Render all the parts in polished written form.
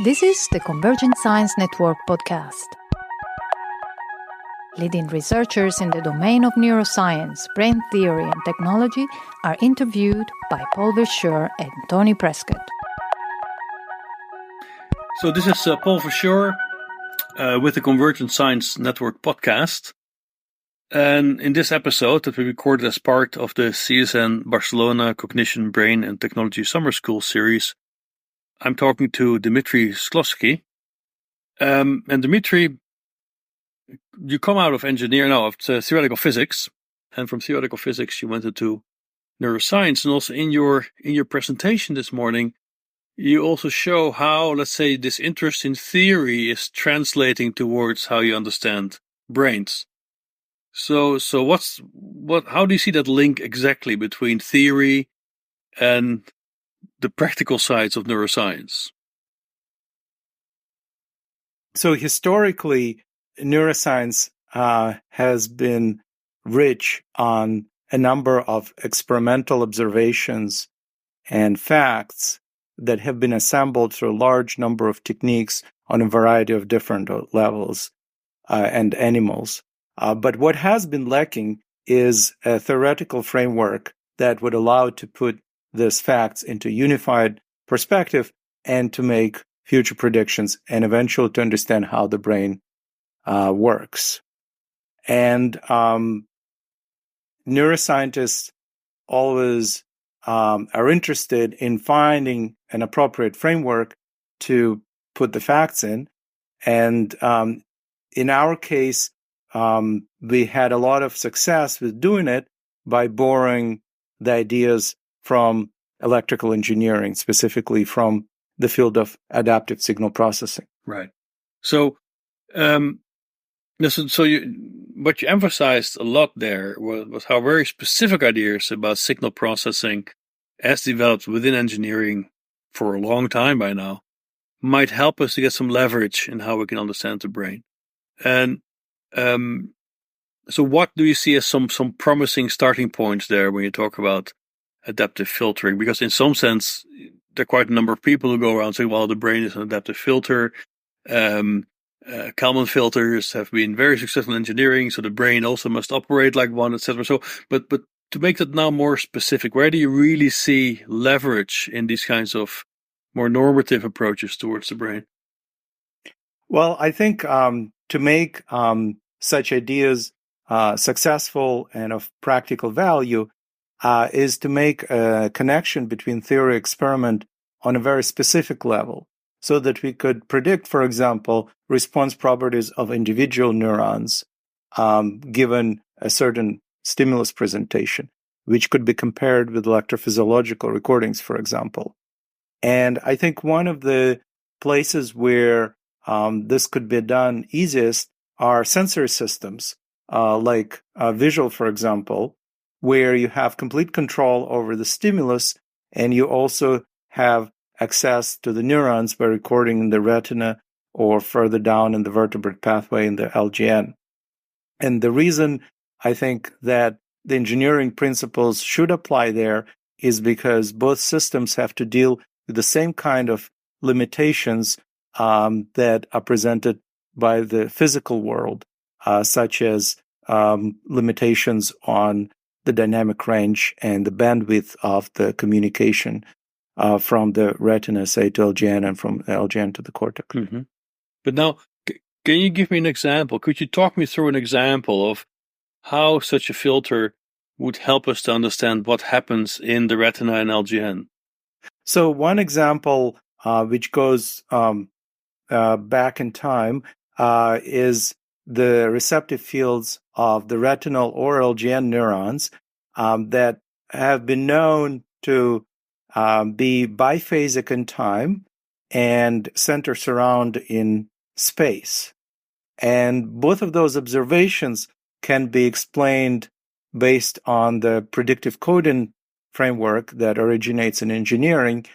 This is the Convergent Science Network podcast. Leading researchers in the domain of neuroscience, brain theory, and technology are interviewed by Paul Verschure and Tony Prescott. So this is Paul Verschure with the Convergent Science Network podcast. And in this episode that we recorded as part of the CSN Barcelona Cognition, Brain and Technology Summer School series, I'm talking to Dmitri Chklovskii. And Dmitri, you come out of theoretical physics, and from theoretical physics you went into neuroscience. And also in your presentation this morning, you also show how, let's say, this interest in theory is translating towards how you understand brains. So how do you see that link exactly between theory and the practical sides of neuroscience? So historically, neuroscience has been rich on a number of experimental observations and facts that have been assembled through a large number of techniques on a variety of different levels and animals. But what has been lacking is a theoretical framework that would allow to put these facts into unified perspective and to make future predictions and eventually to understand how the brain works. And neuroscientists always are interested in finding an appropriate framework to put the facts in. And in our case, we had a lot of success with doing it by borrowing the ideas from electrical engineering, specifically from the field of adaptive signal processing. Right. So, what you emphasized a lot there was how very specific ideas about signal processing, as developed within engineering for a long time by now, might help us to get some leverage in how we can understand the brain. And so what do you see as some promising starting points there when you talk about adaptive filtering? Because in some sense, there are quite a number of people who go around saying, well, the brain is an adaptive filter. Kalman filters have been very successful in engineering, so the brain also must operate like one, etc. So, but to make that now more specific, where do you really see leverage in these kinds of more normative approaches towards the brain? Well, I think to make such ideas successful and of practical value is to make a connection between theory and experiment on a very specific level, so that we could predict, for example, response properties of individual neurons given a certain stimulus presentation, which could be compared with electrophysiological recordings, for example. And I think one of the places where this could be done easiest are sensory systems, like visual, for example, where you have complete control over the stimulus, and you also have access to the neurons by recording in the retina or further down in the vertebrate pathway in the LGN. And the reason I think that the engineering principles should apply there is because both systems have to deal with the same kind of limitations that are presented by the physical world, such as limitations on the dynamic range and the bandwidth of the communication from the retina, say, to LGN and from LGN to the cortex. Mm-hmm. But now, can you give me an example? Could you talk me through an example of how such a filter would help us to understand what happens in the retina and LGN? So one example which goes back in time is the receptive fields of the retinal or LGN neurons that have been known to be biphasic in time and center surround in space. And both of those observations can be explained based on the predictive coding framework that originates in engineering,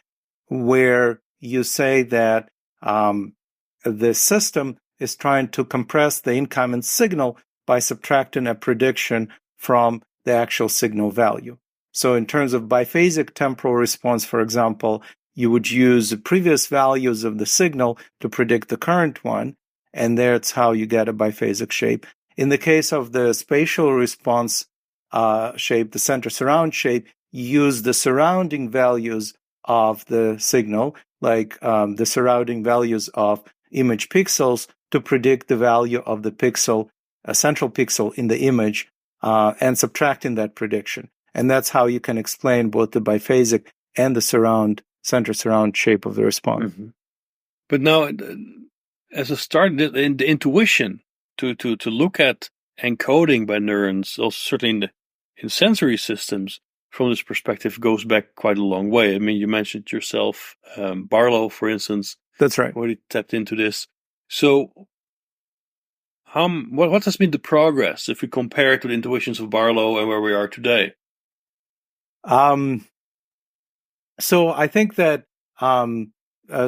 where you say that the system is trying to compress the incoming signal by subtracting a prediction from the actual signal value. So in terms of biphasic temporal response, for example, you would use the previous values of the signal to predict the current one, and that's how you get a biphasic shape. In the case of the spatial response shape, the center surround shape, you use the surrounding values of the signal, like the surrounding values of image pixels, to predict the value of the pixel, a central pixel in the image, and subtracting that prediction. And that's how you can explain both the biphasic and the center surround shape of the response. Mm-hmm. But now, as a start, the intuition to look at encoding by neurons, also certainly in sensory systems, from this perspective, goes back quite a long way. I mean, you mentioned yourself, Barlow, for instance. That's right. Already tapped into this. So, what has been the progress if we compare it to the intuitions of Barlow and where we are today? So I think that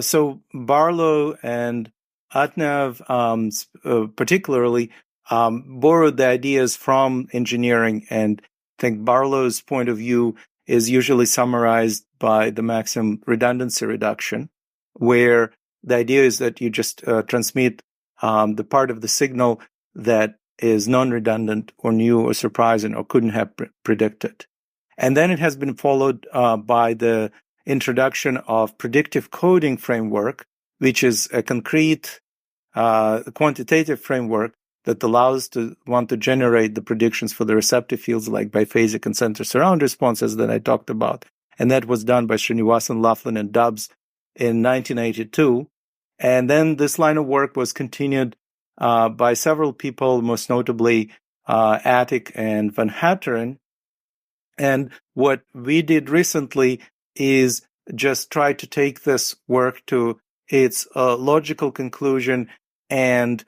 so Barlow and Atnev particularly borrowed the ideas from engineering, and I think Barlow's point of view is usually summarized by the maximum redundancy reduction, where the idea is that you just transmit the part of the signal that is non-redundant or new or surprising or couldn't have predicted. And then it has been followed by the introduction of predictive coding framework, which is a concrete quantitative framework that allows one to generate the predictions for the receptive fields like biphasic and center surround responses that I talked about. And that was done by Srinivasan, Laughlin, and Dubs in 1982. And then this line of work was continued by several people, most notably Attic and Van Hatteren. And what we did recently is just try to take this work to its logical conclusion and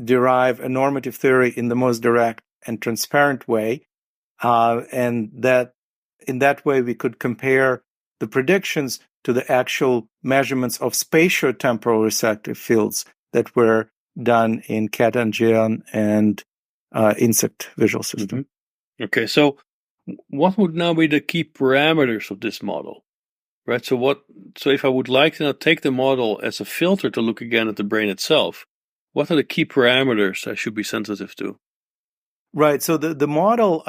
derive a normative theory in the most direct and transparent way. And that in that way, we could compare the predictions to the actual measurements of spatio-temporal receptive fields that were done in cat angion and insect visual system. Mm-hmm. Okay, so what would now be the key parameters of this model, right? So if I would like to now take the model as a filter to look again at the brain itself, what are the key parameters I should be sensitive to? Right. So the model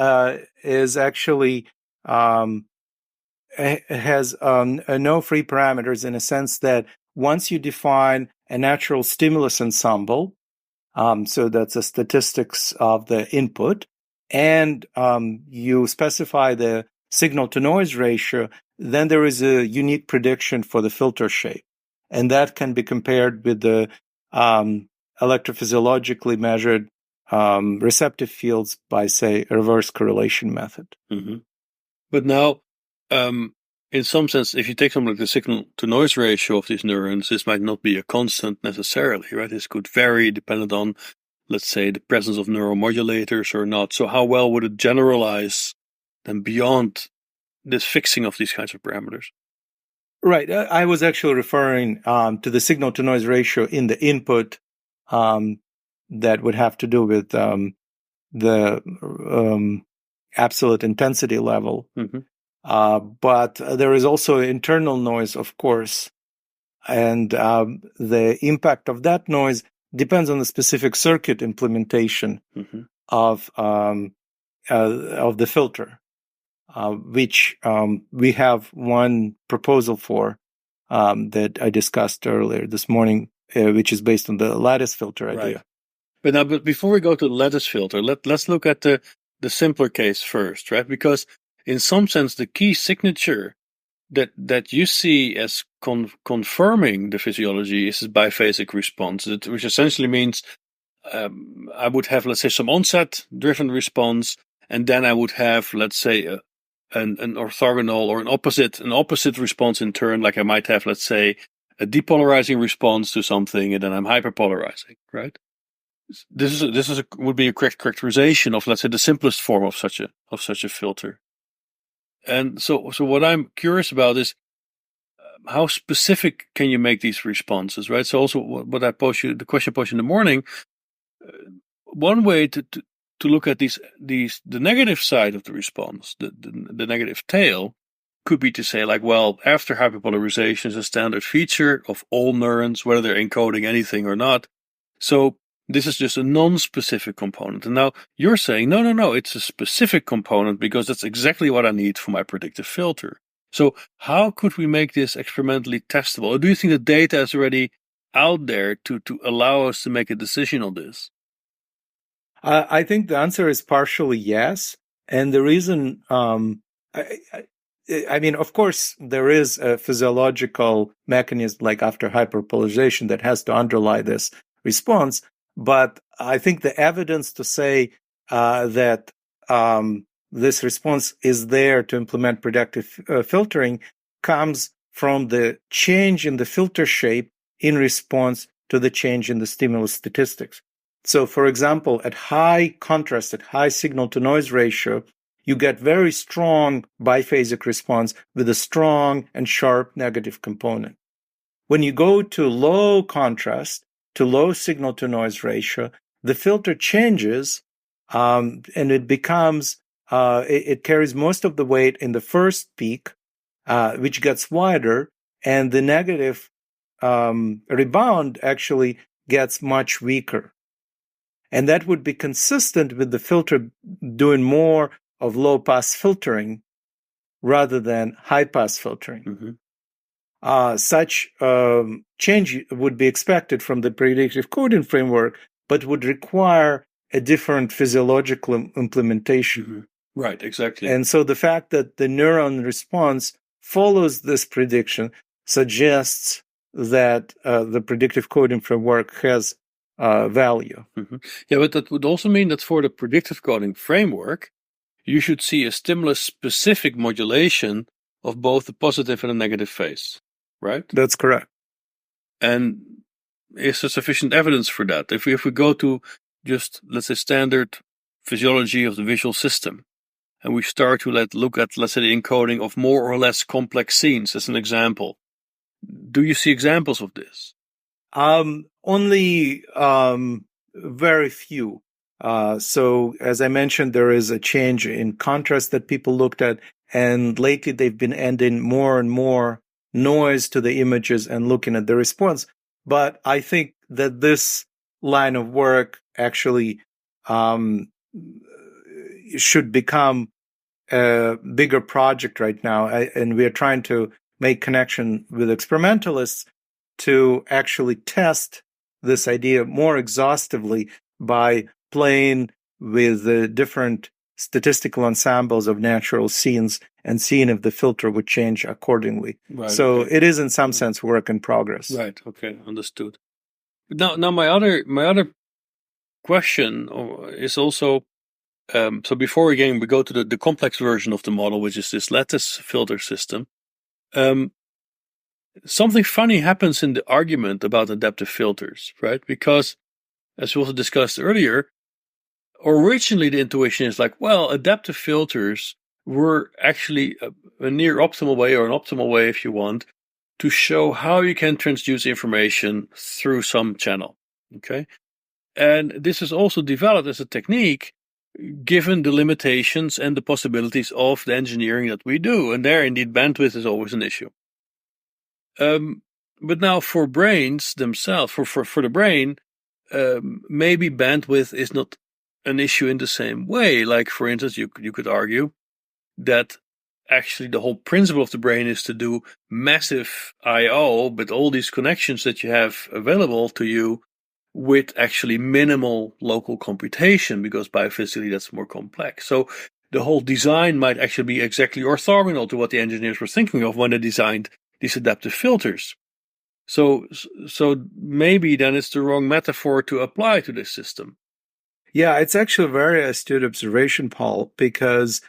is actually has no free parameters in a sense that once you define a natural stimulus ensemble, so that's the statistics of the input, and you specify the signal-to-noise ratio, then there is a unique prediction for the filter shape. And that can be compared with the electrophysiologically measured receptive fields by, say, a reverse correlation method. Mm-hmm. But now, in some sense, if you take something like the signal-to-noise ratio of these neurons, this might not be a constant necessarily, right? This could vary dependent on, let's say, the presence of neuromodulators or not. So how well would it generalize then beyond this fixing of these kinds of parameters? Right. I was actually referring to the signal-to-noise ratio in the input that would have to do with the absolute intensity level. Mm-hmm. But there is also internal noise, of course, and the impact of that noise depends on the specific circuit implementation mm-hmm. of the filter, which we have one proposal for that I discussed earlier this morning, which is based on the lattice filter idea. Right. But before we go to the lattice filter, let's look at the simpler case first, right? Because in some sense, the key signature that you see as confirming the physiology is a biphasic response, which essentially means I would have, let's say, some onset-driven response, and then I would have, let's say, an orthogonal or an opposite response in turn, like I might have, let's say, a depolarizing response to something, and then I'm hyperpolarizing, right? This would be a correct characterization of, let's say, the simplest form of such a filter. And so what I'm curious about is how specific can you make these responses, right? So also what I posed you, the question I posed you in the morning, one way to look at the negative side of the response, the negative tail, could be to say like, well, after hyperpolarization is a standard feature of all neurons, whether they're encoding anything or not. So this is just a non-specific component. And now you're saying, no, it's a specific component because that's exactly what I need for my predictive filter. So how could we make this experimentally testable? Or do you think the data is already out there to allow us to make a decision on this? I think the answer is partially yes. And the reason, I mean, of course, there is a physiological mechanism like after hyperpolarization that has to underlie this response. But I think the evidence to say that this response is there to implement predictive filtering comes from the change in the filter shape in response to the change in the stimulus statistics. So, for example, at high contrast, at high signal-to-noise ratio, you get very strong biphasic response with a strong and sharp negative component. When you go to low contrast, to low signal-to-noise ratio, the filter changes, and it becomes, it carries most of the weight in the first peak, which gets wider, and the negative rebound actually gets much weaker. And that would be consistent with the filter doing more of low-pass filtering rather than high-pass filtering. Mm-hmm. Such change would be expected from the predictive coding framework, but would require a different physiological implementation. Mm-hmm. Right, exactly. And so the fact that the neuron response follows this prediction suggests that the predictive coding framework has value. Mm-hmm. Yeah, but that would also mean that for the predictive coding framework, you should see a stimulus-specific modulation of both the positive and the negative phase, right? That's correct. And is there sufficient evidence for that? If we go to just, let's say, standard physiology of the visual system, and we start to look at, let's say, the encoding of more or less complex scenes as an example, do you see examples of this? Only very few. So, as I mentioned, there is a change in contrast that people looked at, and lately they've been adding more and more noise to the images and looking at the response. But I think that this line of work actually should become a bigger project right now, and we are trying to make connection with experimentalists to actually test this idea more exhaustively by playing with the different statistical ensembles of natural scenes and seeing if the filter would change accordingly. Right, so okay. It is in some sense work in progress. Right. Okay. Understood. Now my other question is also, so before we go to the complex version of the model, which is this lattice filter system, something funny happens in the argument about adaptive filters, right? Because, as we also discussed earlier, originally the intuition is like, well, adaptive filters were actually a near optimal way, or an optimal way if you want, to show how you can transduce information through some channel, okay? And this is also developed as a technique given the limitations and the possibilities of the engineering that we do. And there, indeed, bandwidth is always an issue. But now for brains themselves, for the brain, maybe bandwidth is not an issue in the same way. Like, for instance, you could argue that actually the whole principle of the brain is to do massive I/O, but all these connections that you have available to you with actually minimal local computation, because biophysically that's more complex. So the whole design might actually be exactly orthogonal to what the engineers were thinking of when they designed these adaptive filters. So maybe then it's the wrong metaphor to apply to this system. Yeah, it's actually a very astute observation, Paul, because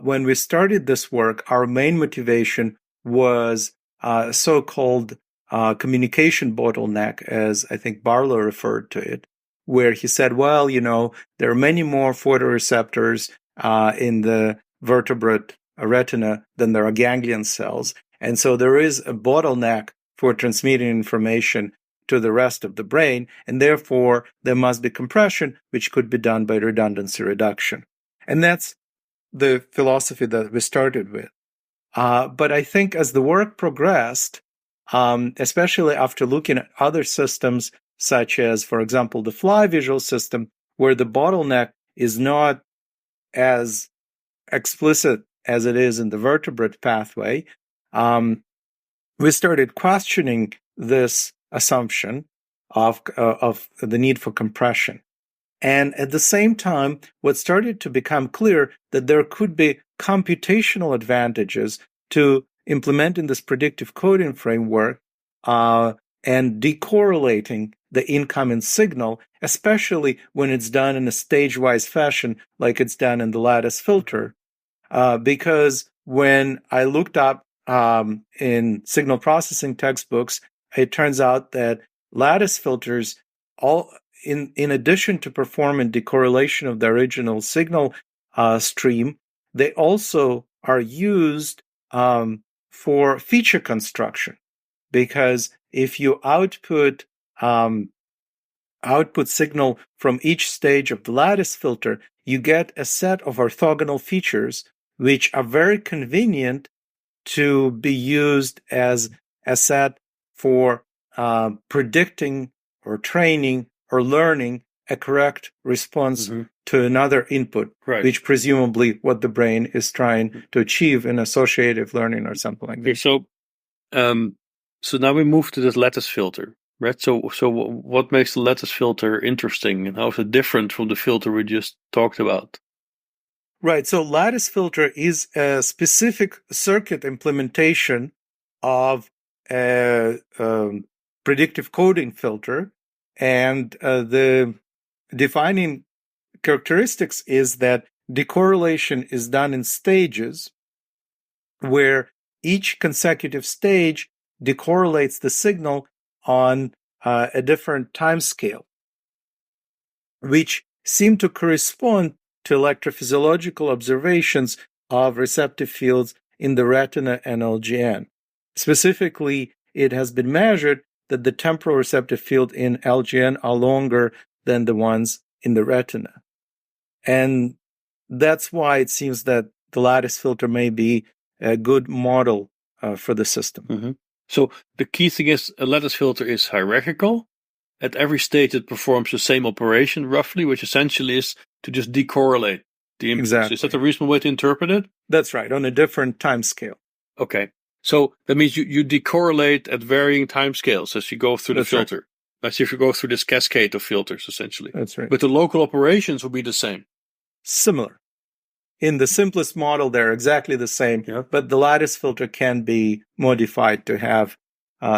when we started this work, our main motivation was so-called communication bottleneck, as I think Barlow referred to it, where he said, well, there are many more photoreceptors in the vertebrate retina than there are ganglion cells. And so there is a bottleneck for transmitting information to the rest of the brain, and therefore there must be compression, which could be done by redundancy reduction. And that's the philosophy that we started with. But I think as the work progressed, especially after looking at other systems, such as, for example, the fly visual system, where the bottleneck is not as explicit as it is in the vertebrate pathway, we started questioning this assumption of the need for compression. And at the same time, what started to become clear that there could be computational advantages to implementing this predictive coding framework and decorrelating the incoming signal, especially when it's done in a stage-wise fashion, like it's done in the lattice filter. Because when I looked up in signal processing textbooks, it turns out that lattice filters, in addition to performing decorrelation of the original signal stream, they also are used for feature construction. Because if you output signal from each stage of the lattice filter, you get a set of orthogonal features which are very convenient to be used as a set for predicting or training or learning a correct response to another input, which presumably what the brain is trying to achieve in associative learning or something like that. Okay, so now we move to this lattice filter, right? So what makes the lattice filter interesting, and how is it different from the filter we just talked about? Right. So lattice filter is a specific circuit implementation of a predictive coding filter. And the defining characteristics is that decorrelation is done in stages where each consecutive stage decorrelates the signal on a different time scale, which seem to correspond to electrophysiological observations of receptive fields in the retina and LGN. Specifically, it has been measured that the temporal receptive field in LGN are longer than the ones in the retina. And that's why it seems that the lattice filter may be a good model for the system. So the key thing is a lattice filter is hierarchical. At every stage, it performs the same operation, roughly, which essentially is to just decorrelate the inputs. Exactly. Is that a reasonable way to interpret it? That's right, on a different time scale. Okay. So that means you decorrelate at varying time scales as you go through the filter. Right. As if you go through this cascade of filters, essentially. That's right. But the local operations will be the same. Similar. In the simplest model, they're exactly the same, but the lattice filter can be modified to have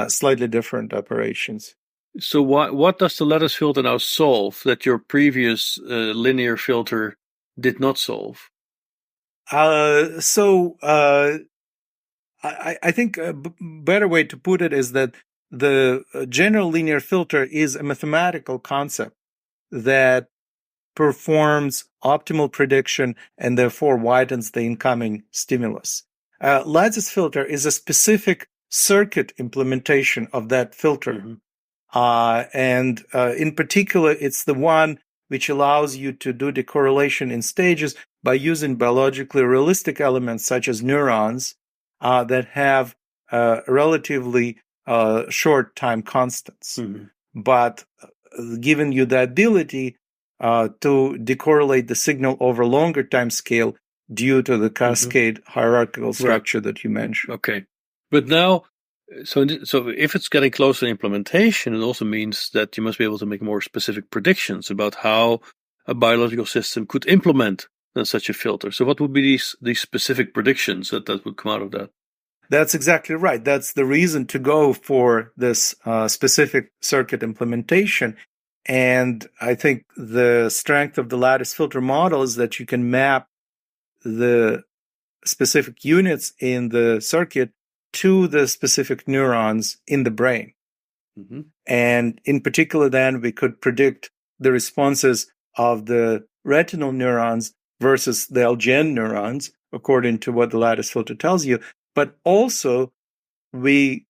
slightly different operations. So what does the lattice filter now solve that your previous linear filter did not solve? I think a better way to put it is that the general linear filter is a mathematical concept that performs optimal prediction and therefore widens the incoming stimulus. Lattice filter is a specific circuit implementation of that filter. And in particular, it's the one which allows you to do decorrelation in stages by using biologically realistic elements such as neurons that have relatively short time constants, but giving you the ability to decorrelate the signal over longer time scale due to the cascade hierarchical structure that you mentioned. Okay. But now, so if it's getting closer to implementation, it also means that you must be able to make more specific predictions about how a biological system could implement such a filter. So what would be these specific predictions that would come out of that? That's exactly right. That's the reason to go for this specific circuit implementation. And I think the strength of the lattice filter model is that you can map the specific units in the circuit to the specific neurons in the brain. And in particular, then we could predict the responses of the retinal neurons versus the LGN neurons, according to what the lattice filter tells you. But also, we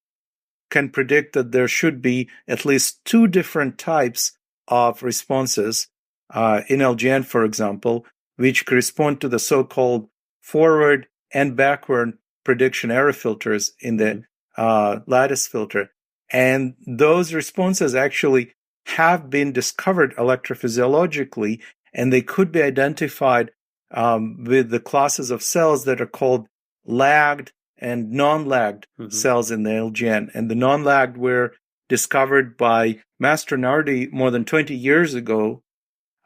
can predict that there should be at least two different types of responses in LGN, for example, which correspond to the so-called forward and backward prediction error filters in the lattice filter. And those responses actually have been discovered electrophysiologically, and they could be identified with the classes of cells that are called lagged and non-lagged cells in the LGN. And the non-lagged were discovered by Mastronardi more than 20 years ago,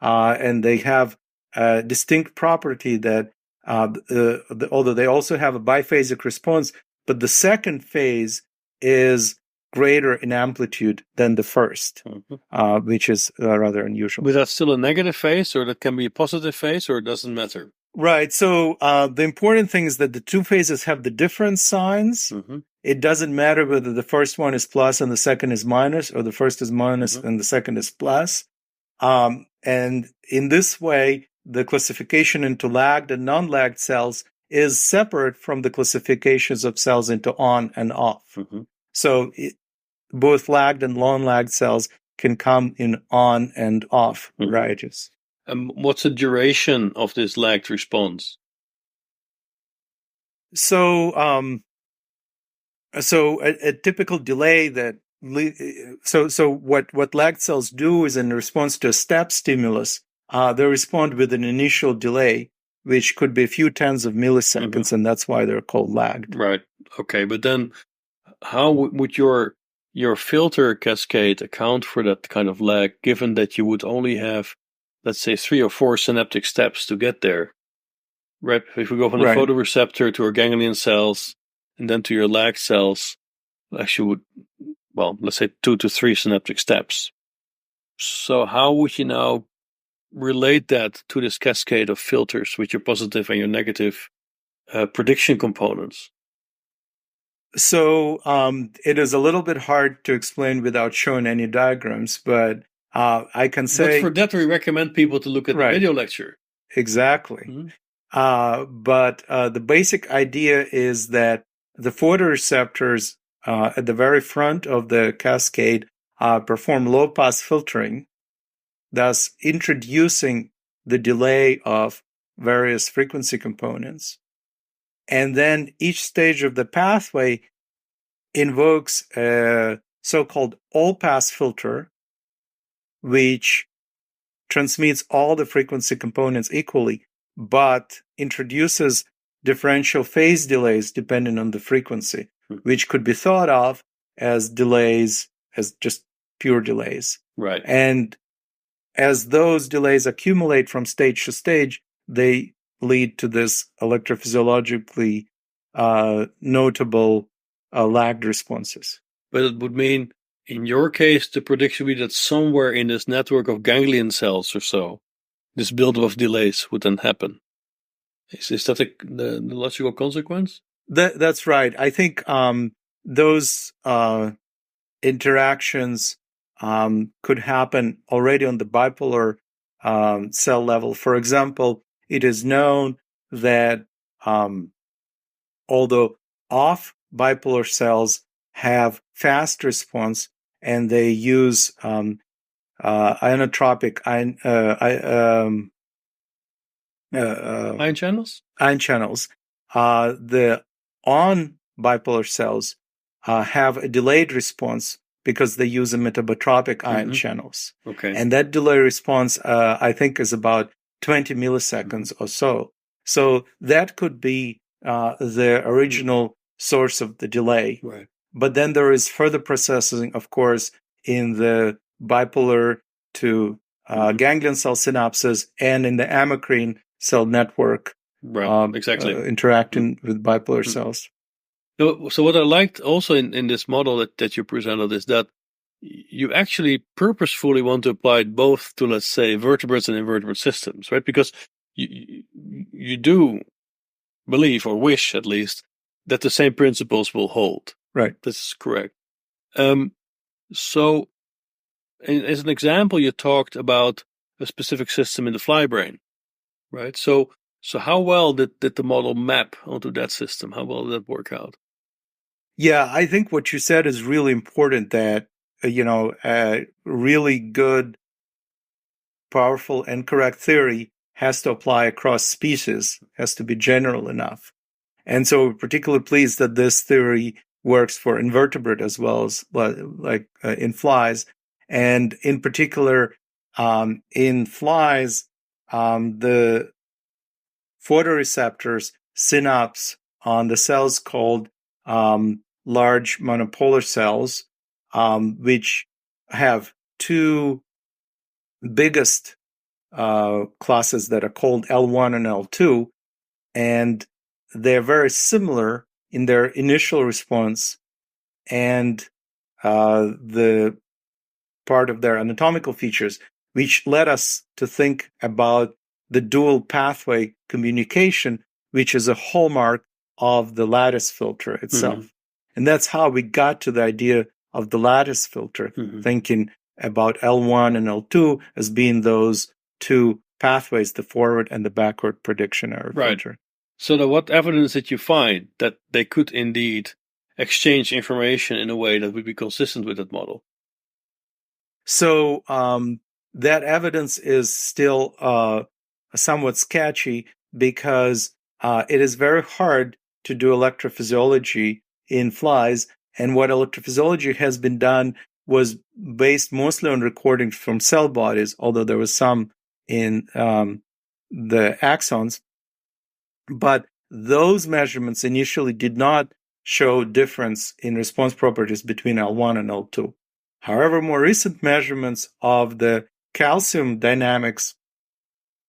and they have a distinct property that although they also have a biphasic response, but the second phase is greater in amplitude than the first, which is rather unusual. But that's still a negative phase, or that can be a positive phase, or it doesn't matter? Right. So the important thing is that the two phases have the different signs. It doesn't matter whether the first one is plus and the second is minus, or the first is minus and the second is plus. And in this way, the classification into lagged and non-lagged cells is separate from the classifications of cells into on and off. So both lagged and non-lagged cells can come in on and off varieties. What's the duration of this lagged response? So, a typical delay that so what lagged cells do is, in response to a step stimulus, they respond with an initial delay, which could be a few tens of milliseconds, and that's why they're called lagged. Right. Okay, but then how would your filter cascade account for that kind of lag, given that you would only have, let's say, 3 or 4 synaptic steps to get there? Right. If we go from the photoreceptor to our ganglion cells and then to your lag cells, actually would, well, let's say 2 to 3 synaptic steps. So how would you now relate that to this cascade of filters with your positive and your negative prediction components? So it is a little bit hard to explain without showing any diagrams, but I can say... But for that, we recommend people to look at the video lecture. Exactly. But the basic idea is that the photoreceptors at the very front of the cascade perform low-pass filtering, thus introducing the delay of various frequency components. And then each stage of the pathway invokes a so-called all-pass filter, which transmits all the frequency components equally, but introduces differential phase delays depending on the frequency, which could be thought of as delays, as just pure delays. Right. And as those delays accumulate from stage to stage, they lead to this electrophysiologically notable lagged responses. But it would mean, in your case, the prediction would be that somewhere in this network of ganglion cells or so, this buildup of delays would then happen. Is that the logical consequence? That's right. I think those interactions could happen already on the bipolar cell level. For example, it is known that although off bipolar cells have fast response and they use ionotropic ion channels? Ion channels. The on bipolar cells have a delayed response because they use a metabotropic ion channels. Okay. And that delay response, I think, is about 20 milliseconds or so. So that could be the original source of the delay. Right. But then there is further processing, of course, in the bipolar to ganglion cell synapses and in the amacrine cell network. Right, exactly. Interacting with bipolar cells. So what I liked also in this model that you presented is that you actually purposefully want to apply it both to, let's say, vertebrates and invertebrate systems, right? Because you do believe, or wish at least, that the same principles will hold. Right. This is correct. So, as an example, you talked about a specific system in the fly brain, right? So how well did the model map onto that system? How well did that work out? Yeah, I think what you said is really important, that, a really good, powerful, and correct theory has to apply across species, has to be general enough. And so we're particularly pleased that this theory works for invertebrate as well as in flies. And in particular, in flies, the photoreceptors synapse on the cells called large monopolar cells, which have two biggest classes that are called L1 and L2, and they're very similar in their initial response and the part of their anatomical features, which led us to think about the dual pathway communication, which is a hallmark of the lattice filter itself. Mm-hmm. And that's how we got to the idea of the lattice filter, thinking about L1 and L2 as being those two pathways, the forward and the backward prediction error filter. So now what evidence did you find that they could indeed exchange information in a way that would be consistent with that model? So that evidence is still somewhat sketchy because it is very hard to do electrophysiology in flies. And what electrophysiology has been done was based mostly on recordings from cell bodies, although there was some in the axons. But those measurements initially did not show difference in response properties between L1 and L2. However, more recent measurements of the calcium dynamics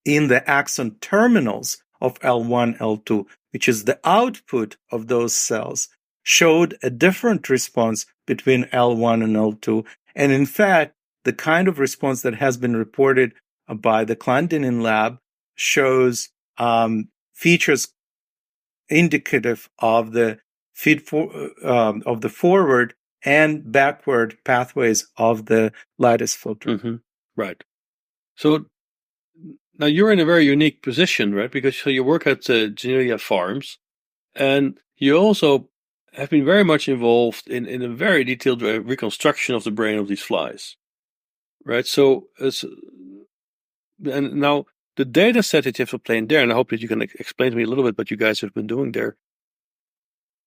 in the axon terminals of L1, L2, which is the output of those cells, showed a different response between L1 and L2. And in fact, the kind of response that has been reported by the Clandinin lab shows features indicative of the of the forward and backward pathways of the lattice filter. Mm-hmm. Right. So now you're in a very unique position, right? Because you work at Genelia Farms, and you also have been very much involved in a very detailed reconstruction of the brain of these flies, right? So, and now the data set that you have obtained there, and I hope that you can explain to me a little bit what you guys have been doing there.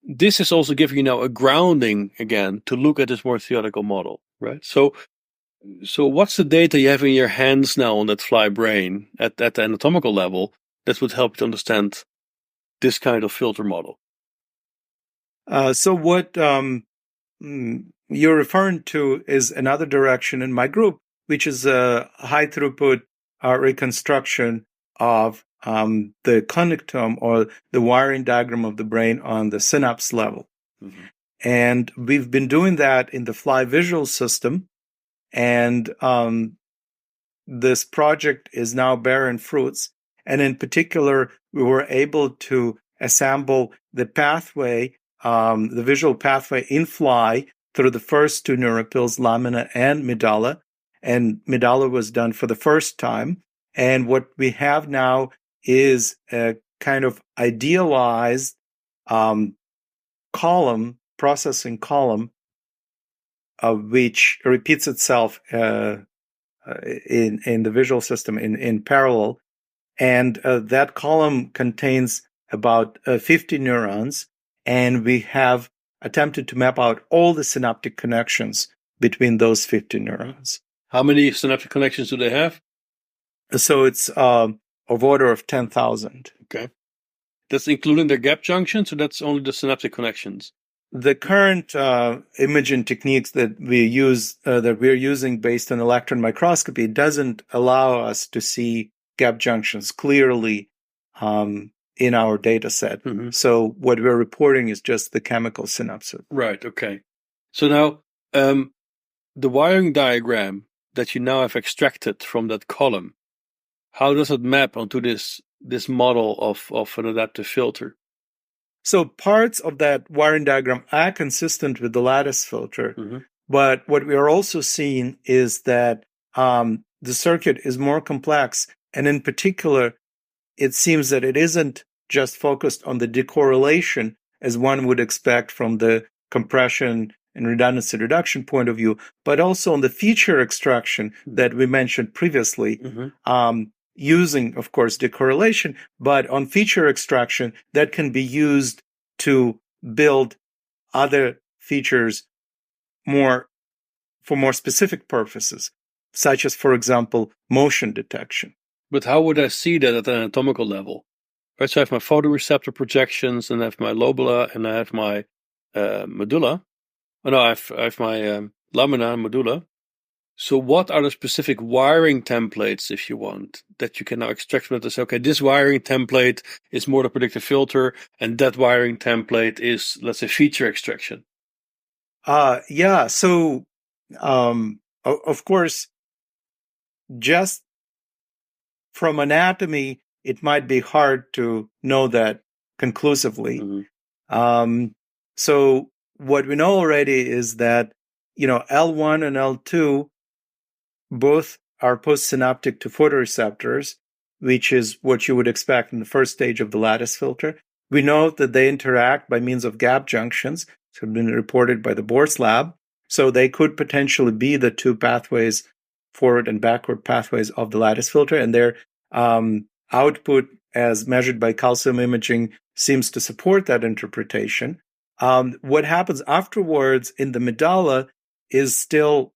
This is also giving you now a grounding again to look at this more theoretical model, right? So what's the data you have in your hands now on that fly brain at the anatomical level that would help you to understand this kind of filter model? So what you're referring to is another direction in my group, which is a high throughput reconstruction of the connectome or the wiring diagram of the brain on the synapse level. Mm-hmm. And we've been doing that in the fly visual system. And this project is now bearing fruits. And in particular, we were able to assemble the pathway, the visual pathway in fly through the first two neuropils, lamina and medulla. And medulla was done for the first time. And what we have now is a kind of idealized processing column, which repeats itself in the visual system in parallel. And that column contains about 50 neurons, and we have attempted to map out all the synaptic connections between those 50 neurons. How many synaptic connections do they have? So it's of order of 10,000. Okay. That's including their gap junctions, or that's only the synaptic connections? The current imaging techniques that we're using based on electron microscopy doesn't allow us to see gap junctions clearly in our data set. Mm-hmm. So what we're reporting is just the chemical synapses. Right, okay. So now the wiring diagram that you now have extracted from that column, how does it map onto this model of an adaptive filter? So parts of that wiring diagram are consistent with the lattice filter, mm-hmm. But what we are also seeing is that the circuit is more complex, and in particular, it seems that it isn't just focused on the decorrelation as one would expect from the compression and redundancy reduction point of view, but also on the feature extraction that we mentioned previously. Mm-hmm. using, of course, decorrelation, but on feature extraction that can be used to build other features for more specific purposes, such as, for example, motion detection. But how would I see that at an anatomical level? Right, so I have my photoreceptor projections, and I have my lobula, and I have my medulla. Oh no, I have my lamina and medulla. So what are the specific wiring templates, if you want, that you can now extract from it to say, okay, this wiring template is more the predictive filter, and that wiring template is, let's say, feature extraction? Yeah. So, of course, just from anatomy, it might be hard to know that conclusively. Mm-hmm. So what we know already is that, L1 and L2 both are postsynaptic to photoreceptors, which is what you would expect in the first stage of the lattice filter. We know that they interact by means of gap junctions, which have been reported by the Boers lab. So they could potentially be the two pathways, forward and backward pathways of the lattice filter, and their output as measured by calcium imaging seems to support that interpretation. What happens afterwards in the medulla is still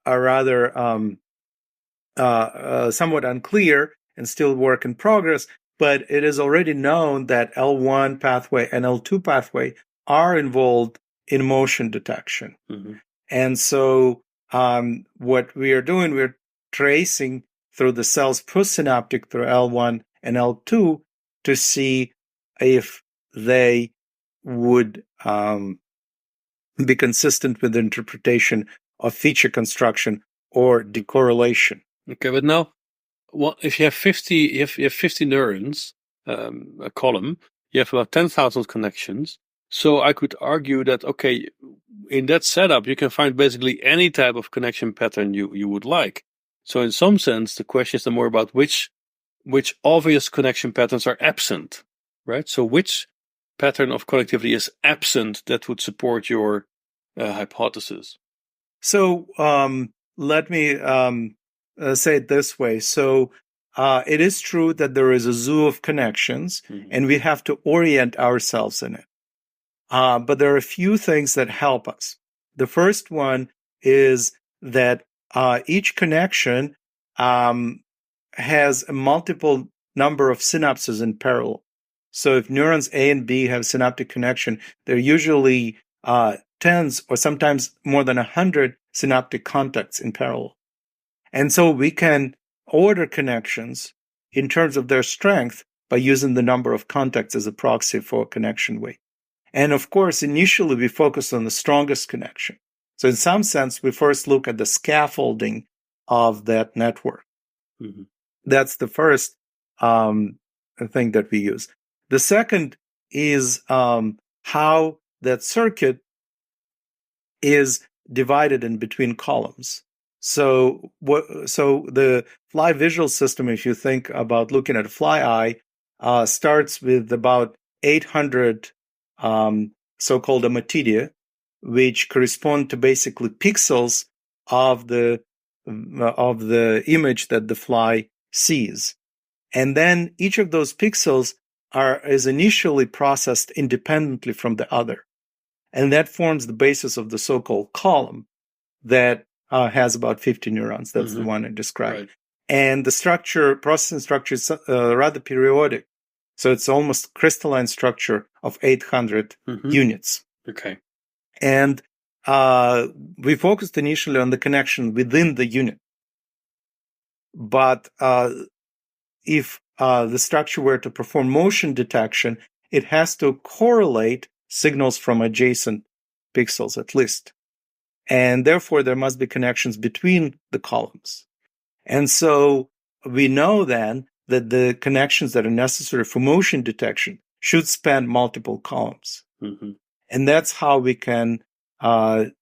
a rather somewhat unclear and still work in progress, but it is already known that L1 pathway and L2 pathway are involved in motion detection. Mm-hmm. And so what we are doing, we're tracing through the cells postsynaptic through L1 and L2 to see if they would be consistent with the interpretation of feature construction or decorrelation. Okay, but now, if you have 50 neurons, a column, you have about 10,000 connections. So I could argue that, okay, in that setup, you can find basically any type of connection pattern you would like. So in some sense, the question is more about which obvious connection patterns are absent, right? So which pattern of connectivity is absent that would support your hypothesis? So let me say it this way. So it is true that there is a zoo of connections, Mm-hmm. and we have to orient ourselves in it. But there are a few things that help us. The first one is that each connection has a multiple number of synapses in parallel. So if neurons A and B have synaptic connection, they're usually tens or sometimes more than 100 synaptic contacts in parallel. And so we can order connections in terms of their strength by using the number of contacts as a proxy for connection weight. And of course, initially we focus on the strongest connection. So in some sense, we first look at the scaffolding of that network. Mm-hmm. That's the first thing that we use. The second is how that circuit is divided in between columns. So the fly visual system, if you think about looking at a fly eye, starts with about 800 so-called ommatidia, which correspond to basically pixels of the image that the fly sees. And then each of those pixels is initially processed independently from the other. And that forms the basis of the so-called column that has about 50 neurons. That's Mm-hmm. the one I described. Right. And the processing structure is rather periodic. So it's almost crystalline structure of 800 Mm-hmm. units. Okay. And we focused initially on the connection within the unit. But if the structure were to perform motion detection, it has to correlate signals from adjacent pixels at least. And therefore, there must be connections between the columns. And so we know then that the connections that are necessary for motion detection should span multiple columns. Mm-hmm. And that's how we can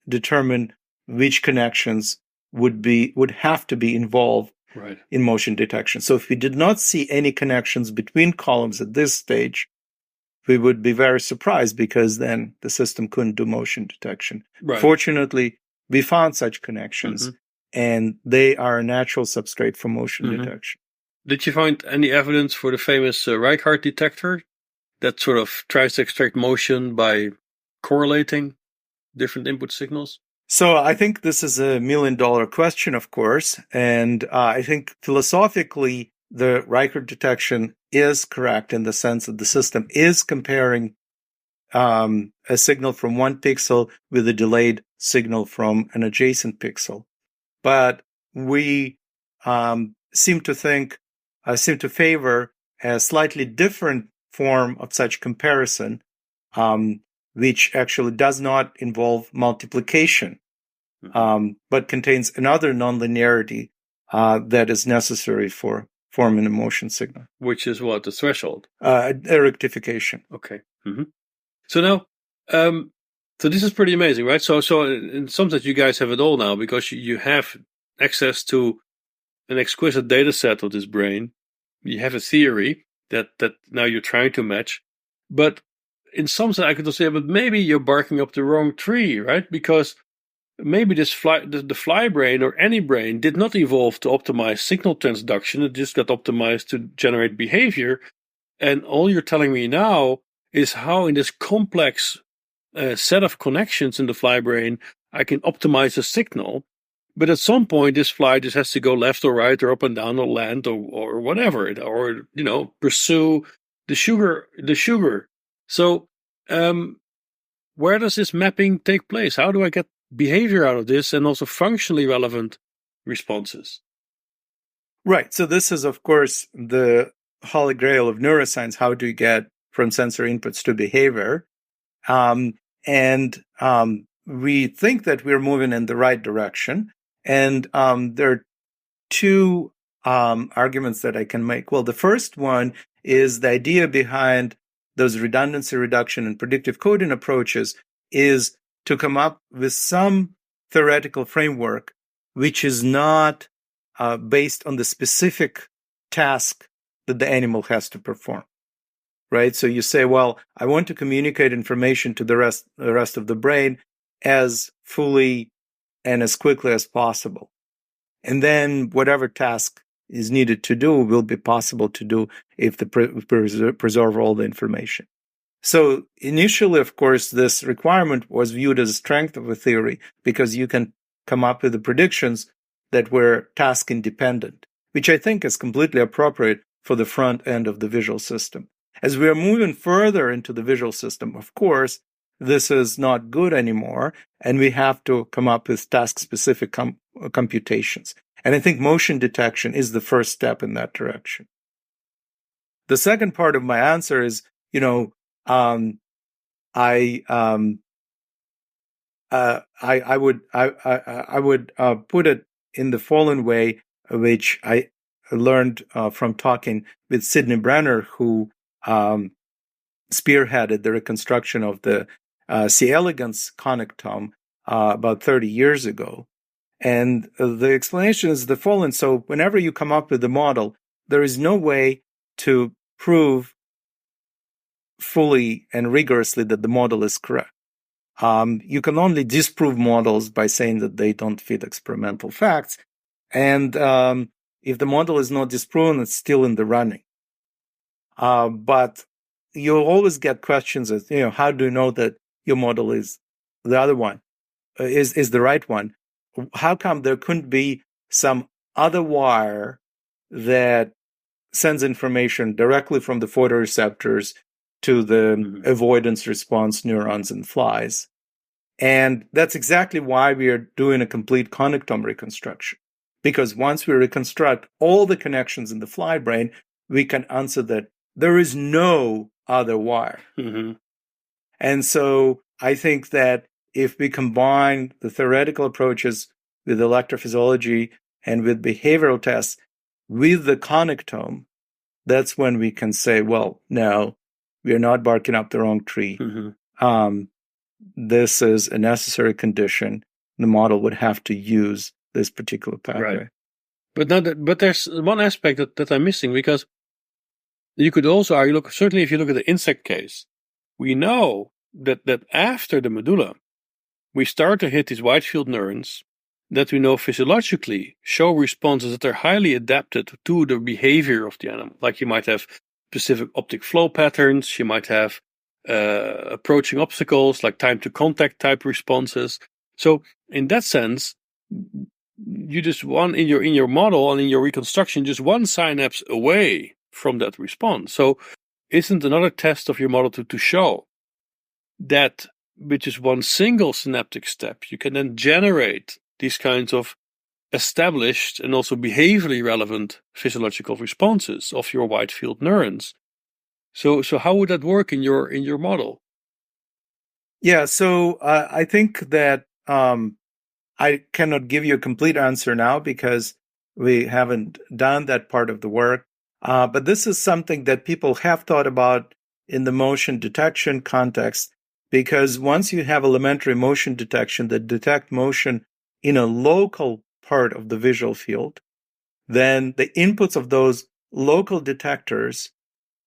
determine which connections would have to be involved Right. in motion detection. So if we did not see any connections between columns at this stage, we would be very surprised because then the system couldn't do motion detection. Right. Fortunately, we found such connections, Mm-hmm. and they are a natural substrate for motion Mm-hmm. detection. did you find any evidence for the famous Reichardt detector that sort of tries to extract motion by correlating different input signals? So I think this is a $1 million question, of course. And I think philosophically, the Reichardt detection is correct in the sense that the system is comparing a signal from one pixel with a delayed signal from an adjacent pixel. But we seem to favor a slightly different form of such comparison, which actually does not involve multiplication, but contains another nonlinearity that is necessary for forming a motion signal. Which is what? The threshold? A rectification. Okay. Mm-hmm. So now, so this is pretty amazing, right? So in some sense, you guys have it all now because you have access to an exquisite data set of this brain. You have a theory that now you're trying to match. But in some sense, I could say, but maybe you're barking up the wrong tree, right? Because maybe the fly brain or any brain did not evolve to optimize signal transduction. It just got optimized to generate behavior. And all you're telling me now is how in this complex set of connections in the fly brain, I can optimize a signal. But at some point, this fly just has to go left or right or up and down or land or whatever, or, pursue the sugar. So where does this mapping take place? How do I get behavior out of this and also functionally relevant responses? Right. So this is, of course, the holy grail of neuroscience. How do you get from sensory inputs to behavior? We think that we're moving in the right direction. And there are two arguments that I can make. Well, the first one is the idea behind those redundancy reduction and predictive coding approaches is to come up with some theoretical framework which is not based on the specific task that the animal has to perform, right? So you say, well, I want to communicate information to the rest of the brain as fully and as quickly as possible. And then whatever task is needed to do will be possible to do if the preserve all the information. So initially, of course, this requirement was viewed as a strength of a theory because you can come up with the predictions that were task independent, which I think is completely appropriate for the front end of the visual system. As we are moving further into the visual system, of course, this is not good anymore, and we have to come up with task-specific computations. And I think motion detection is the first step in that direction. The second part of my answer is, I would put it in the following way, which I learned from talking with Sidney Brenner, who spearheaded the reconstruction of the C. elegans connectome about 30 years ago. And the explanation is the following. So whenever you come up with a model, there is no way to prove fully and rigorously that the model is correct. You can only disprove models by saying that they don't fit experimental facts. And if the model is not disproven, it's still in the running. But you'll always get questions as, how do you know that your model is the other one, is the right one? How come there couldn't be some other wire that sends information directly from the photoreceptors to the avoidance response neurons in flies? And that's exactly why we are doing a complete connectome reconstruction. Because once we reconstruct all the connections in the fly brain, we can answer that there is no other wire. Mm-hmm. And so I think that if we combine the theoretical approaches with electrophysiology and with behavioral tests with the connectome, that's when we can say, well, no, we are not barking up the wrong tree. Mm-hmm. This is a necessary condition. The model would have to use this particular pathway. Right. But there's one aspect that I'm missing, because you could also argue, certainly if you look at the insect case, we know that after the medulla, we start to hit these wide field neurons, that we know physiologically show responses that are highly adapted to the behavior of the animal. Like you might have specific optic flow patterns, you might have approaching obstacles, like time to contact type responses. So in that sense, you just in your model and in your reconstruction, just one synapse away from that response. So isn't another test of your model to show that with just one single synaptic step, you can then generate these kinds of established and also behaviorally relevant physiological responses of your wide field neurons? So how would that work in your model? Yeah, so I think that I cannot give you a complete answer now because we haven't done that part of the work. But this is something that people have thought about in the motion detection context, because once you have elementary motion detection that detect motion in a local part of the visual field, then the inputs of those local detectors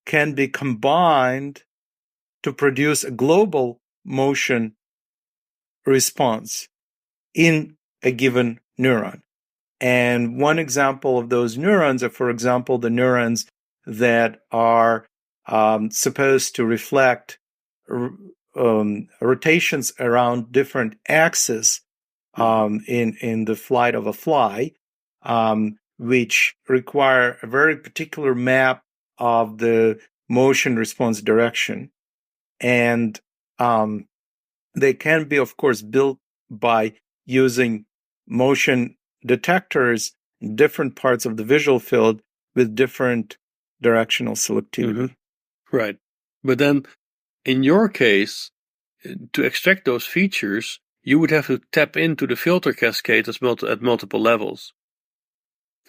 can be combined to produce a global motion response in a given neuron. And one example of those neurons are, for example, the neurons that are supposed to reflect rotations around different axes in the flight of a fly, which require a very particular map of the motion response direction. And they can be, of course, built by using motion detectors in different parts of the visual field with different directional selectivity. Mm-hmm. Right. But then in your case, to extract those features, you would have to tap into the filter cascade at multiple levels.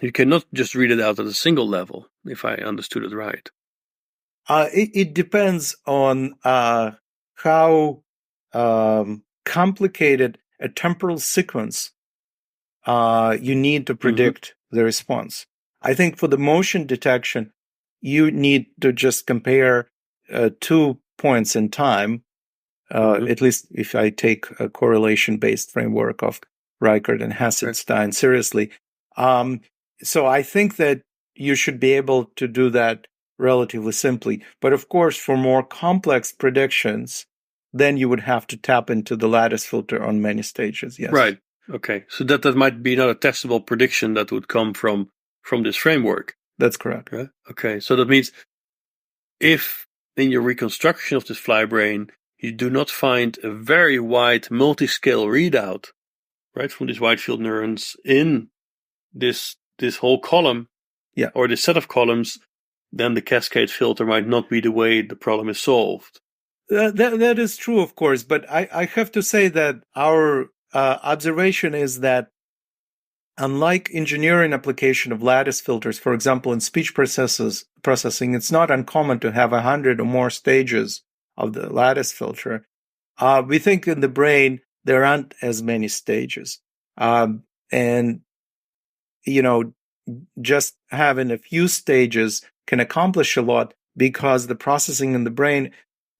You cannot just read it out at a single level, if I understood it right. It depends on how complicated a temporal sequence you need to predict the response. I think for the motion detection, you need to just compare 2 points in time, at least if I take a correlation-based framework of Reichert and Hasselstein seriously. So I think that you should be able to do that relatively simply. But of course, for more complex predictions, then you would have to tap into the lattice filter on many stages. Yes. Right. Okay. So that might be not a testable prediction that would come from this framework. That's correct. Right? Okay. So that means if in your reconstruction of this fly brain, you do not find a very wide multi-scale readout, right, from these wide field neurons in this whole column, or this set of columns, then the cascade filter might not be the way the problem is solved. That is true, of course, but I have to say that our observation is that unlike engineering application of lattice filters, for example, in speech processing, it's not uncommon to have 100 or more stages of the lattice filter. We think in the brain, there aren't as many stages. And, just having a few stages can accomplish a lot because the processing in the brain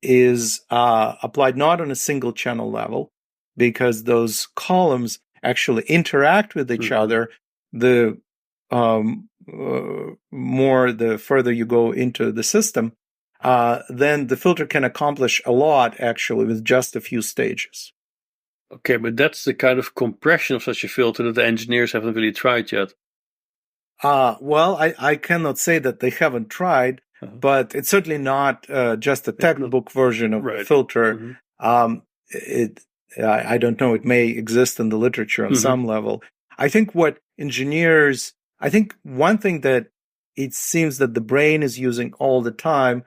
is applied not on a single channel level, because those columns actually interact with each other. The further you go into the system, then the filter can accomplish a lot actually with just a few stages. Okay, but that's the kind of compression of such a filter that the engineers haven't really tried yet. Well, I cannot say that they haven't tried, but it's certainly not just a textbook version of a filter. I don't know, it may exist in the literature on some level. I think one thing that it seems that the brain is using all the time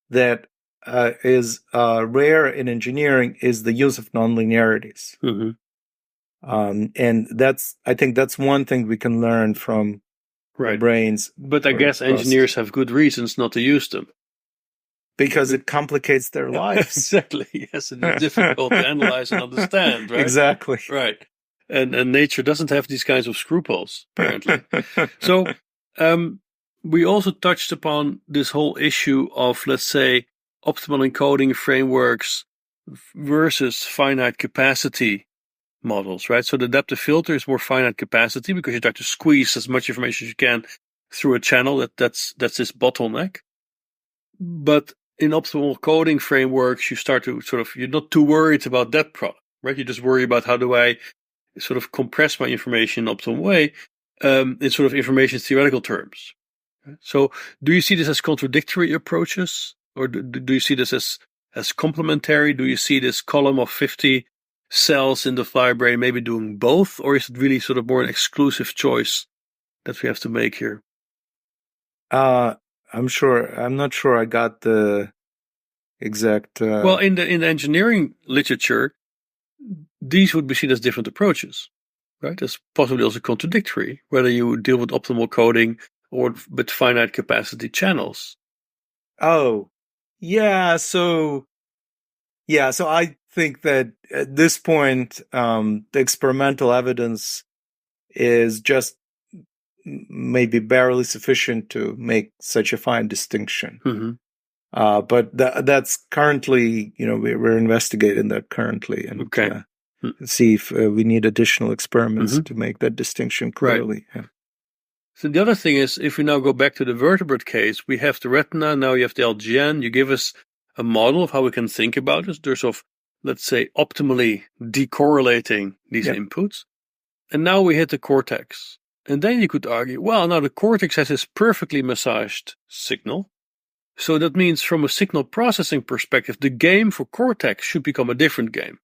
that is rare in engineering is the use of nonlinearities. And I think that's one thing we can learn from the brains. But I guess engineers have good reasons not to use them. Because it complicates their lives. Exactly. Yes, it is difficult to analyze and understand, right? Exactly. Right. And nature doesn't have these kinds of scruples, apparently. So we also touched upon this whole issue of, let's say, optimal encoding frameworks versus finite capacity models, right? So the adaptive filter is more finite capacity because you try to squeeze as much information as you can through a channel. That's this bottleneck. But in optimal coding frameworks, you start to you're not too worried about that product, right? You just worry about how do I sort of compress my information in an optimal way in sort of information theoretical terms. So do you see this as contradictory approaches, or do you see this as complementary? Do you see this column of 50 cells in the fly brain maybe doing both, or is it really sort of more an exclusive choice that we have to make here? I'm not sure I got the exact. Well, in the engineering literature, these would be seen as different approaches, right? That's possibly also contradictory, whether you deal with optimal coding or with finite capacity channels. Oh, yeah. So I think that at this point, the experimental evidence is just maybe barely sufficient to make such a fine distinction. Mm-hmm. But that's currently, we're investigating that currently and see if we need additional experiments to make that distinction clearly. Right. Yeah. So the other thing is, if we now go back to the vertebrate case, we have the retina, now you have the LGN. You give us a model of how we can think about this. There's let's say, optimally decorrelating these inputs. And now we hit the cortex. And then you could argue, well, now the cortex has this perfectly massaged signal. So that means from a signal processing perspective, the game for cortex should become a different game,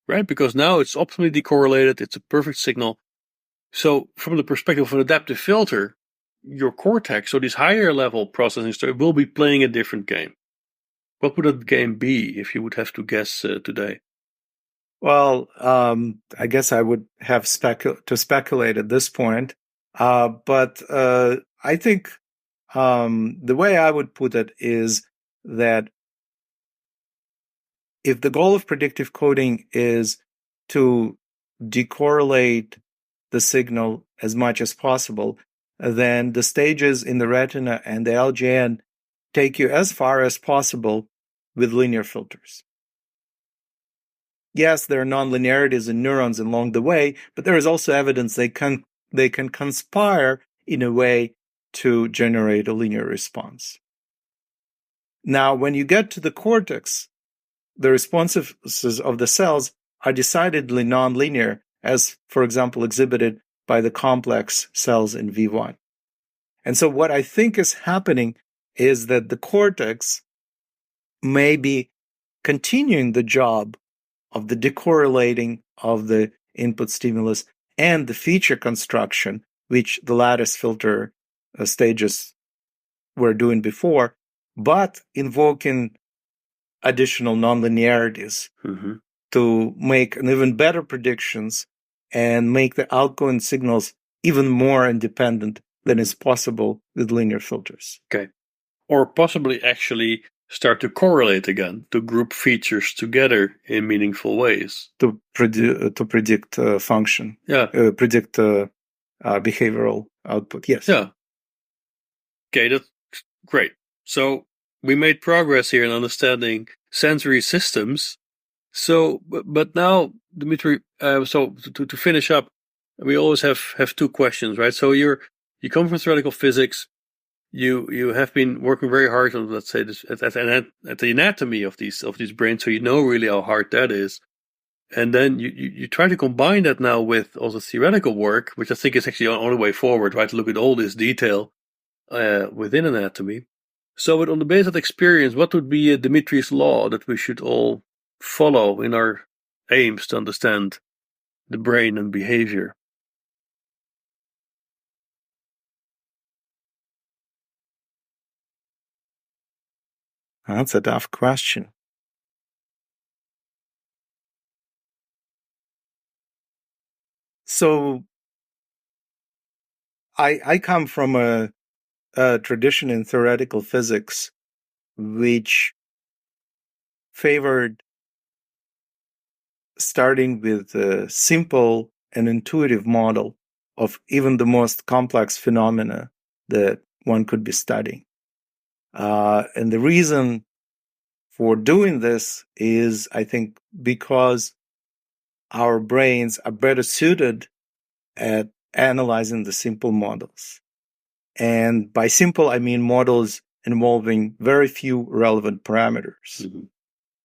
right? Because now it's optimally decorrelated. It's a perfect signal. So from the perspective of an adaptive filter, your cortex, so this higher level processing stuff, will be playing a different game. What would that game be if you would have to guess today? Well, I guess I would have to speculate at this point. But I think the way I would put it is that if the goal of predictive coding is to decorrelate the signal as much as possible, then the stages in the retina and the LGN take you as far as possible with linear filters. Yes, there are nonlinearities in neurons along the way, but there is also evidence they can conspire in a way to generate a linear response. Now, when you get to the cortex, the responses of the cells are decidedly nonlinear, as, for example, exhibited by the complex cells in V1. And so what I think is happening is that the cortex may be continuing the job of the decorrelating of the input stimulus and the feature construction, which the lattice filter stages were doing before, but invoking additional nonlinearities to make an even better predictions and make the outgoing signals even more independent than is possible with linear filters. Okay. Or possibly actually start to correlate again, to group features together in meaningful ways. To predict function. Yeah. Predict behavioral output. Yes. Yeah. Okay, that's great. So we made progress here in understanding sensory systems. So, but now, Dmitri, so to finish up, we always have two questions, right? So you come from theoretical physics. You have been working very hard on, let's say, this, at the anatomy of these brains, so you know really how hard that is. And then you try to combine that now with also theoretical work, which I think is actually the only way forward, right? To look at all this detail within anatomy. So, on the basis of experience, what would be Dmitri's law that we should all follow in our aims to understand the brain and behavior? That's a tough question. So I come from a tradition in theoretical physics which favored starting with a simple and intuitive model of even the most complex phenomena that one could be studying. And the reason for doing this is, I think, because our brains are better suited at analyzing the simple models. And by simple, I mean models involving very few relevant parameters.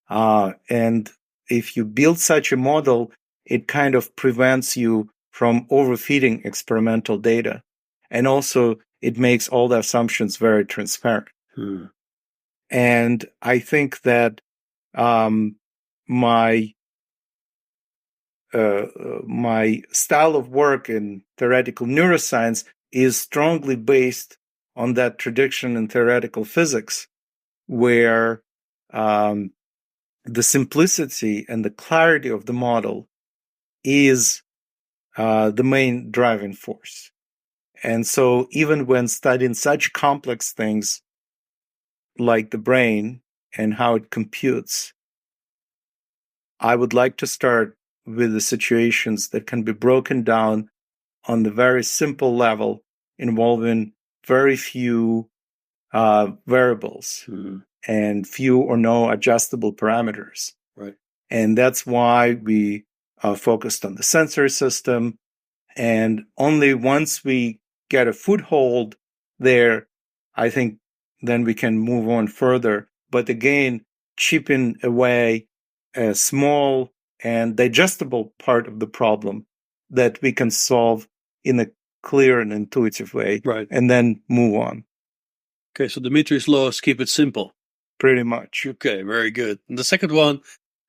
And if you build such a model, it kind of prevents you from overfeeding experimental data. And also, it makes all the assumptions very transparent. And I think that my style of work in theoretical neuroscience is strongly based on that tradition in theoretical physics, where the simplicity and the clarity of the model is the main driving force. And so even when studying such complex things like the brain and how it computes, I would like to start with the situations that can be broken down on the very simple level involving very few variables and few or no adjustable parameters. Right. And that's why we focused on the sensory system. And only once we get a foothold there, I think then we can move on further. But again, chipping away a small and digestible part of the problem that we can solve in a clear and intuitive way, Right. And then move on. Okay, so Dmitri's laws keep it simple. Pretty much. Okay, very good. And the second one,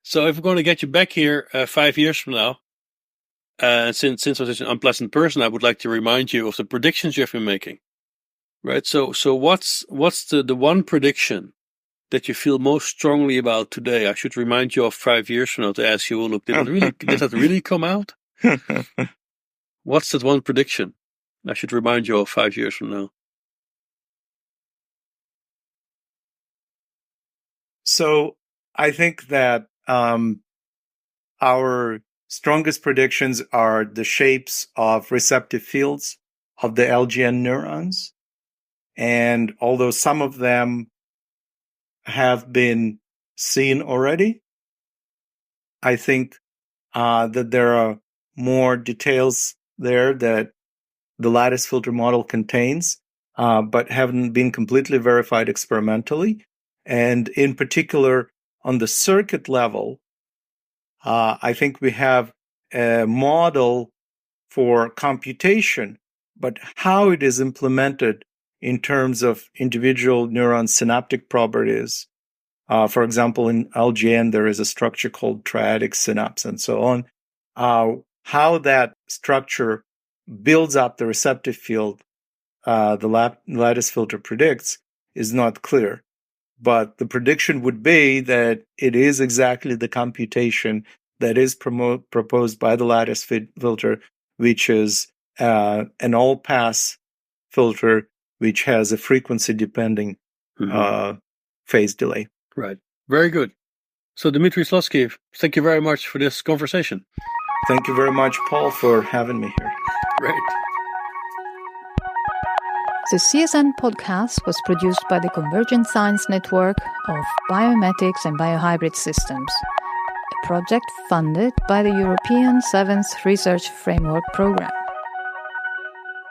so if we're going to get you back here 5 years from now, since I'm such an unpleasant person, I would like to remind you of the predictions you have been making. Right? So what's the one prediction that you feel most strongly about today? I should remind you of 5 years from now to ask you, look, did that really come out? What's that one prediction I should remind you of 5 years from now? So I think that our strongest predictions are the shapes of receptive fields of the LGN neurons. And although some of them have been seen already, I think that there are more details there that the lattice filter model contains, but haven't been completely verified experimentally. And in particular, on the circuit level, I think we have a model for computation, but how it is implemented in terms of individual neuron synaptic properties. For example, in LGN, there is a structure called triadic synapse and so on. How that structure builds up the receptive field the lattice filter predicts is not clear. But the prediction would be that it is exactly the computation that is proposed by the lattice filter, which is an all-pass filter which has a frequency-depending phase delay. Right. Very good. So, Dmitri Chklovskii, thank you very much for this conversation. Thank you very much, Paul, for having me here. Great. The CSN podcast was produced by the Convergent Science Network of Biomimetics and Biohybrid Systems, a project funded by the European 7th Research Framework Programme.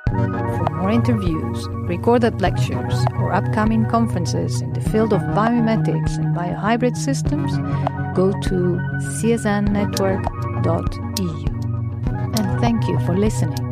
For more interviews, recorded lectures, or upcoming conferences in the field of biomimetics and biohybrid systems, go to csnnetwork.eu. And thank you for listening.